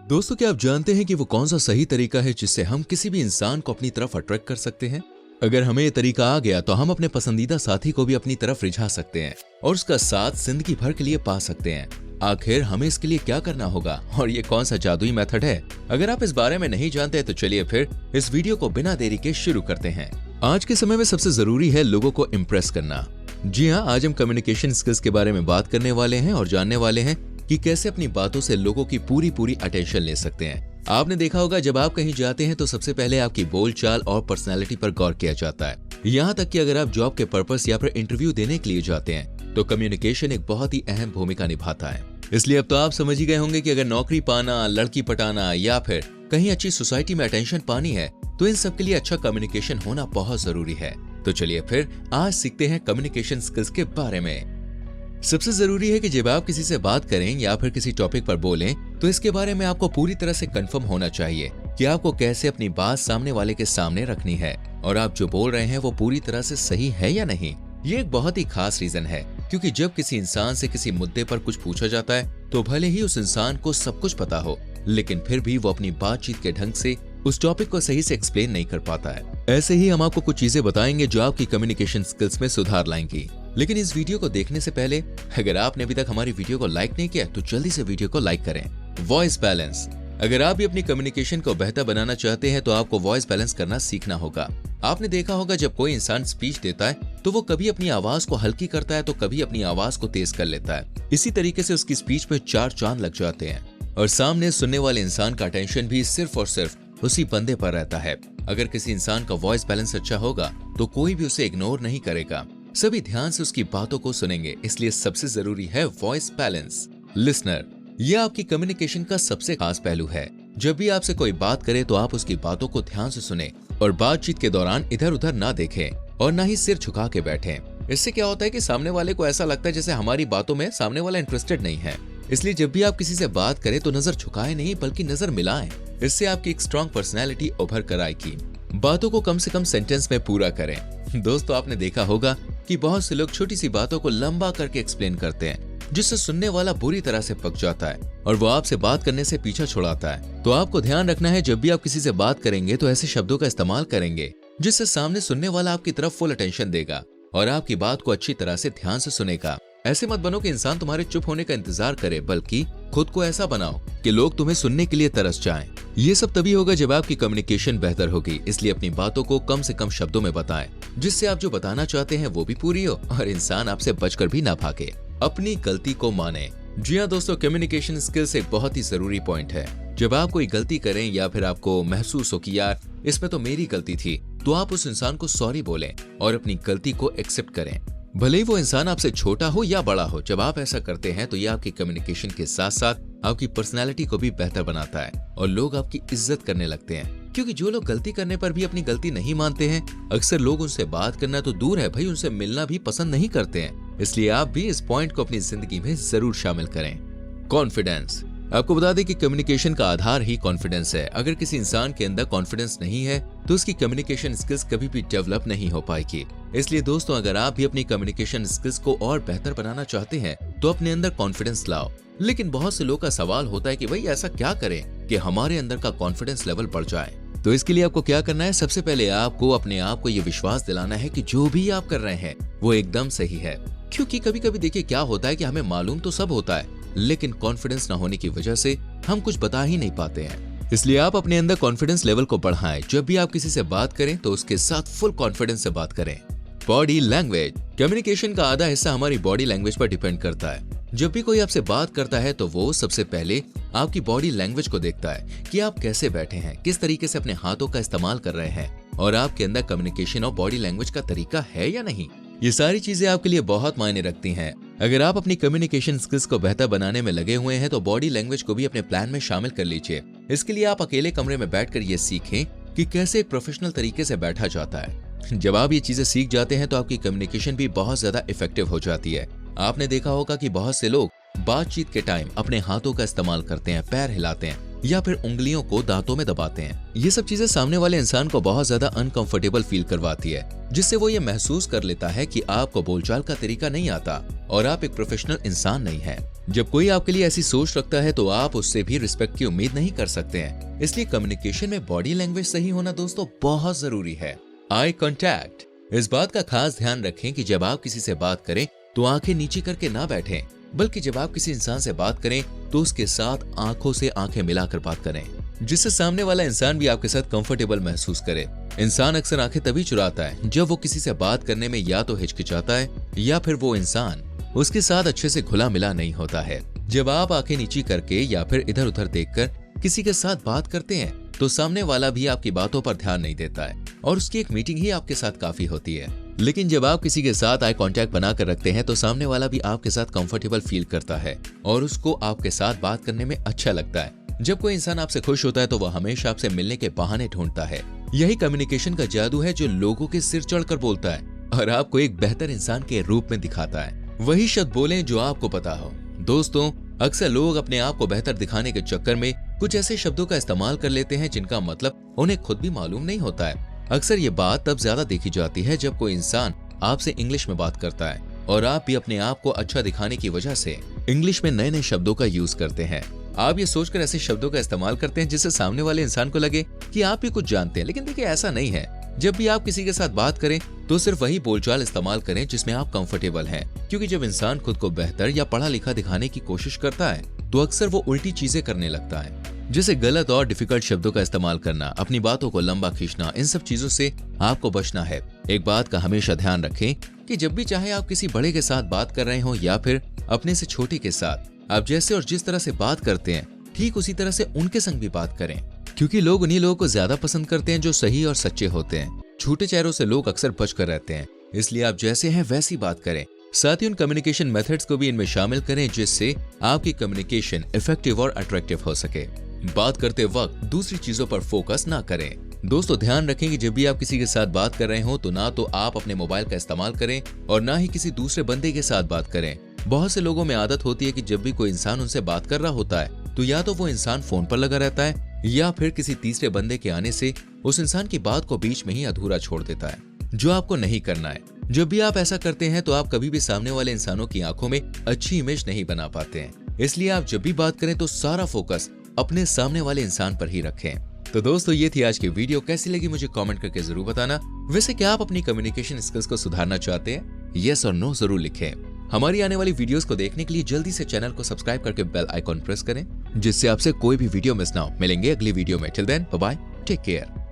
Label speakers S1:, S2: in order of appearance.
S1: दोस्तों, क्या आप जानते हैं कि वो कौन सा सही तरीका है जिससे हम किसी भी इंसान को अपनी तरफ अट्रैक्ट कर सकते हैं? अगर हमें ये तरीका आ गया तो हम अपने पसंदीदा साथी को भी अपनी तरफ रिझा सकते हैं और उसका साथ जिंदगी भर के लिए पा सकते हैं। आखिर हमें इसके लिए क्या करना होगा और ये कौन सा जादुई मेथड है? अगर आप इस बारे में नहीं जानते तो चलिए फिर इस वीडियो को बिना देरी के शुरू करते हैं। आज के समय में सबसे जरूरी है लोगों को इम्प्रेस करना। जी हाँ, आज हम कम्युनिकेशन स्किल्स के बारे में बात करने वाले हैं और जानने वाले हैं कि कैसे अपनी बातों से लोगों की पूरी अटेंशन ले सकते हैं। आपने देखा होगा जब आप कहीं जाते हैं तो सबसे पहले आपकी बोलचाल और पर्सनैलिटी पर गौर किया जाता है। यहाँ तक कि अगर आप जॉब के पर्पस या फिर इंटरव्यू देने के लिए जाते हैं तो कम्युनिकेशन एक बहुत ही अहम भूमिका निभाता है। इसलिए अब तो आप समझ ही गए होंगे कि अगर नौकरी पाना, लड़की पटाना या फिर कहीं अच्छी सोसाइटी में अटेंशन पानी है तो इन सब के लिए अच्छा कम्युनिकेशन होना बहुत जरूरी है। तो चलिए फिर आज सीखते हैं कम्युनिकेशन स्किल्स के बारे में। सबसे जरूरी है कि जब आप किसी से बात करें या फिर किसी टॉपिक पर बोलें तो इसके बारे में आपको पूरी तरह से कंफर्म होना चाहिए कि आपको कैसे अपनी बात सामने वाले के सामने रखनी है और आप जो बोल रहे हैं वो पूरी तरह से सही है या नहीं। ये एक बहुत ही खास रीजन है क्योंकि जब किसी इंसान से किसी मुद्दे पर कुछ पूछा जाता है तो भले ही उस इंसान को सब कुछ पता हो लेकिन फिर भी वो अपनी बातचीत के ढंग से उस टॉपिक को सही से एक्सप्लेन नहीं कर पाता है। ऐसे ही हम आपको कुछ चीजें बताएंगे जो आपकी कम्युनिकेशन स्किल्स में सुधार लाएंगी। लेकिन इस वीडियो को देखने से पहले अगर आपने अभी तक हमारी वीडियो को लाइक नहीं किया तो जल्दी से वीडियो को लाइक करें। Voice balance. अगर आप भी अपनी कम्युनिकेशन को बेहतर बनाना चाहते हैं तो आपको वॉइस बैलेंस करना सीखना होगा। आपने देखा होगा जब कोई इंसान स्पीच देता है तो वो कभी अपनी आवाज को हल्की करता है तो कभी अपनी आवाज को तेज कर लेता है। इसी तरीके से उसकी स्पीच में 4 चांद लग जाते हैं और सामने सुनने वाले इंसान का अटेंशन भी सिर्फ और सिर्फ उसी बंदे पर रहता है। अगर किसी इंसान का वॉइस बैलेंस अच्छा होगा तो कोई भी उसे इग्नोर नहीं करेगा, सभी ध्यान से उसकी बातों को सुनेंगे। इसलिए सबसे जरूरी है वॉइस बैलेंस। लिसनर, यह आपकी कम्युनिकेशन का सबसे खास पहलू है। जब भी आपसे कोई बात करे तो आप उसकी बातों को ध्यान से सुने और बातचीत के दौरान इधर उधर ना देखें और ना ही सिर झुका के बैठें। इससे क्या होता है कि सामने वाले को ऐसा लगता है जैसे हमारी बातों में सामने वाला इंटरेस्टेड नहीं है। इसलिए जब भी आप किसी से बात करें तो नजर झुकाए नहीं बल्कि नजर मिलाएं। इससे आपकी एक स्ट्रॉन्ग पर्सनैलिटी उभर कर आएगी। बातों को कम से कम सेंटेंस में पूरा करें। दोस्तों, आपने देखा होगा कि बहुत से लोग छोटी सी बातों को लंबा करके एक्सप्लेन करते हैं जिससे सुनने वाला बुरी तरह से पक जाता है और वो आपसे बात करने से पीछा छुड़ाता है। तो आपको ध्यान रखना है जब भी आप किसी से बात करेंगे तो ऐसे शब्दों का इस्तेमाल करेंगे जिससे सामने सुनने वाला आपकी तरफ फुल अटेंशन देगा और आपकी बात को अच्छी तरह से ध्यान से सुनेगा। ऐसे मत बनो कि इंसान तुम्हारे चुप होने का इंतजार करे, बल्कि खुद को ऐसा बनाओ कि लोग तुम्हें सुनने के लिए तरस जाएं। ये सब तभी होगा जब आपकी कम्युनिकेशन बेहतर होगी। इसलिए अपनी बातों को कम से कम शब्दों में बताएं जिससे आप जो बताना चाहते हैं वो भी पूरी हो और इंसान आपसे बचकर भी ना भागे। अपनी गलती को माने। जी हाँ दोस्तों, कम्युनिकेशन स्किल्स एक बहुत ही जरूरी पॉइंट है। जब आप कोई गलती करें या फिर आपको महसूस हो कि यार इसमें तो मेरी गलती थी, तो आप उस इंसान को सॉरी बोलें और अपनी गलती को एक्सेप्ट करें, भले ही वो इंसान आपसे छोटा हो या बड़ा हो। जब आप ऐसा करते हैं तो ये आपकी कम्युनिकेशन के साथ साथ आपकी पर्सनैलिटी को भी बेहतर बनाता है और लोग आपकी इज्जत करने लगते हैं। क्योंकि जो लोग गलती करने पर भी अपनी गलती नहीं मानते हैं, अक्सर लोग उनसे बात करना तो दूर है भाई, उनसे मिलना भी पसंद नहीं करते हैं। इसलिए आप भी इस पॉइंट को अपनी जिंदगी में जरूर शामिल करें। कॉन्फिडेंस। आपको बता दें कि कम्युनिकेशन का आधार ही कॉन्फिडेंस है। अगर किसी इंसान के अंदर कॉन्फिडेंस नहीं है तो उसकी कम्युनिकेशन स्किल्स कभी भी डेवलप नहीं हो पाएगी। इसलिए दोस्तों, अगर आप भी अपनी कम्युनिकेशन स्किल्स को और बेहतर बनाना चाहते हैं तो अपने अंदर कॉन्फिडेंस लाओ। लेकिन बहुत से लोगों का सवाल होता है कि भाई ऐसा क्या करें कि हमारे अंदर का कॉन्फिडेंस लेवल बढ़ जाए। तो इसके लिए आपको क्या करना है, सबसे पहले आपको अपने आप को ये विश्वास दिलाना है कि जो भी आप कर रहे हैं वो एकदम सही है। क्योंकि कभी कभी देखिए क्या होता है कि हमें मालूम तो सब होता है लेकिन कॉन्फिडेंस ना होने की वजह से हम कुछ बता ही नहीं पाते हैं। इसलिए आप अपने अंदर कॉन्फिडेंस लेवल को बढ़ाएं। जब भी आप किसी से बात करें तो उसके साथ फुल कॉन्फिडेंस से बात करें। Body language. कम्युनिकेशन का आधा हिस्सा हमारी बॉडी लैंग्वेज पर डिपेंड करता है। जब भी कोई आपसे बात करता है तो वो सबसे पहले आपकी बॉडी लैंग्वेज को देखता है कि आप कैसे बैठे हैं, किस तरीके से अपने हाथों का इस्तेमाल कर रहे हैं और आपके अंदर कम्युनिकेशन और बॉडी लैंग्वेज का तरीका है या नहीं। ये सारी चीजें आपके लिए बहुत मायने रखती हैं। अगर आप अपनी कम्युनिकेशन स्किल्स को बेहतर बनाने में लगे हुए हैं तो बॉडी लैंग्वेज को भी अपने प्लान में शामिल कर लीजिए। इसके लिए आप अकेले कमरे में बैठकर ये सीखें कि कैसे एक प्रोफेशनल तरीके से बैठा जाता है। जब आप ये चीजें सीख जाते हैं तो आपकी कम्युनिकेशन भी बहुत ज्यादा इफेक्टिव हो जाती है। आपने देखा होगा कि बहुत से लोग बातचीत के टाइम अपने हाथों का इस्तेमाल करते हैं, पैर हिलाते हैं या फिर उंगलियों को दांतों में दबाते हैं। ये सब चीजें सामने वाले इंसान को बहुत ज्यादा अनकंफर्टेबल फील करवाती है, जिससे वो ये महसूस कर लेता है कि आपको बोलचाल का तरीका नहीं आता और आप एक प्रोफेशनल इंसान नहीं है। जब कोई आपके लिए ऐसी सोच रखता है तो आप उससे भी रिस्पेक्ट की उम्मीद नहीं कर सकते हैं। इसलिए कम्युनिकेशन में बॉडी लैंग्वेज सही होना दोस्तों बहुत जरूरी है। आई कॉन्टैक्ट, इस बात का खास ध्यान रखें कि जब आप किसी से बात करें तो आंखें नीची करके ना बैठें, बल्कि जब आप किसी इंसान से बात करें तो उसके साथ आंखों से आंखें मिलाकर बात करें, जिससे सामने वाला इंसान भी आपके साथ कंफर्टेबल महसूस करे। इंसान अक्सर आंखें तभी चुराता है जब वो किसी से बात करने में या तो हिचकिचाता है या फिर वो इंसान उसके साथ अच्छे से घुला मिला नहीं होता है। जब आप आंखें नीची करके या फिर इधर उधर देखकर किसी के साथ बात करते हैं तो सामने वाला भी आपकी बातों पर ध्यान नहीं देता है और उसकी एक मीटिंग ही आपके साथ काफी होती है। लेकिन जब आप किसी के साथ आई कांटेक्ट बनाकर रखते हैं तो सामने वाला भी आपके साथ कंफर्टेबल फील करता है और उसको आपके साथ बात करने में अच्छा लगता है। जब कोई इंसान आपसे खुश होता है तो वह हमेशा आपसे मिलने के बहाने ढूंढता है। यही कम्युनिकेशन का जादू है जो लोगों के सिर चढ़कर बोलता है और आपको एक बेहतर इंसान के रूप में दिखाता है। वही शब्द बोलें जो आपको पता हो। दोस्तों, अक्सर लोग अपने आप को बेहतर दिखाने के चक्कर में कुछ ऐसे शब्दों का इस्तेमाल कर लेते हैं जिनका मतलब उन्हें खुद भी मालूम नहीं होता है। अक्सर ये बात तब ज्यादा देखी जाती है जब कोई इंसान आपसे इंग्लिश में बात करता है और आप भी अपने आप को अच्छा दिखाने की वजह से इंग्लिश में नए नए शब्दों का यूज करते हैं। आप ये सोचकर ऐसे शब्दों का इस्तेमाल करते हैं जिससे सामने वाले इंसान को लगे कि आप भी कुछ जानते हैं, लेकिन देखिए ऐसा नहीं है। जब भी आप किसी के साथ बात करें तो सिर्फ वही बोलचाल इस्तेमाल करें जिसमें आप कंफर्टेबल हैं, क्योंकि जब इंसान खुद को बेहतर या पढ़ा लिखा दिखाने की कोशिश करता है तो अक्सर वो उल्टी चीजें करने लगता है, जैसे गलत और डिफिकल्ट शब्दों का इस्तेमाल करना, अपनी बातों को लंबा खींचना। इन सब चीजों से आपको बचना है। एक बात का हमेशा ध्यान रखें कि जब भी चाहे आप किसी बड़े के साथ बात कर रहे हो या फिर अपने से छोटे के साथ, आप जैसे और जिस तरह से बात करते हैं ठीक उसी तरह से उनके संग भी बात करें, क्योंकि लोग उन्हीं लोगों को ज्यादा पसंद करते हैं जो सही और सच्चे होते हैं। झूठे चेहरों से लोग अक्सर बचकर रहते हैं, इसलिए आप जैसे हैं वैसी बात करें। साथ ही उन कम्युनिकेशन मेथड्स को भी इनमें शामिल करें जिससे आपकी कम्युनिकेशन इफेक्टिव और अट्रैक्टिव हो सके। बात करते वक्त दूसरी चीजों पर फोकस ना करें। दोस्तों, ध्यान रखें कि जब भी आप किसी के साथ बात कर रहे हो तो ना तो आप अपने मोबाइल का इस्तेमाल करें और ना ही किसी दूसरे बंदे के साथ बात करें। बहुत से लोगों में आदत होती है कि जब भी कोई इंसान उनसे बात कर रहा होता है तो या तो वो इंसान फोन पर लगा रहता है या फिर किसी तीसरे बंदे के आने से उस इंसान की बात को बीच में ही अधूरा छोड़ देता है, जो आपको नहीं करना है। जब भी आप ऐसा करते हैं तो आप कभी भी सामने वाले इंसानों की आंखों में अच्छी इमेज नहीं बना पाते हैं। इसलिए आप जब भी बात करें तो सारा फोकस अपने सामने वाले इंसान पर ही रखें। तो दोस्तों, ये थी आज की वीडियो। कैसी लगी मुझे कमेंट करके जरूर बताना। वैसे क्या आप अपनी कम्युनिकेशन स्किल्स को सुधारना चाहते हैं? यस और नो जरूर लिखें। हमारी आने वाली वीडियोस को देखने के लिए जल्दी से चैनल को सब्सक्राइब करके बेल आइकॉन प्रेस करें, जिससे आपसे कोई भी वीडियो मिस ना हो। मिलेंगे अगली वीडियो में। Till then, bye bye, take care.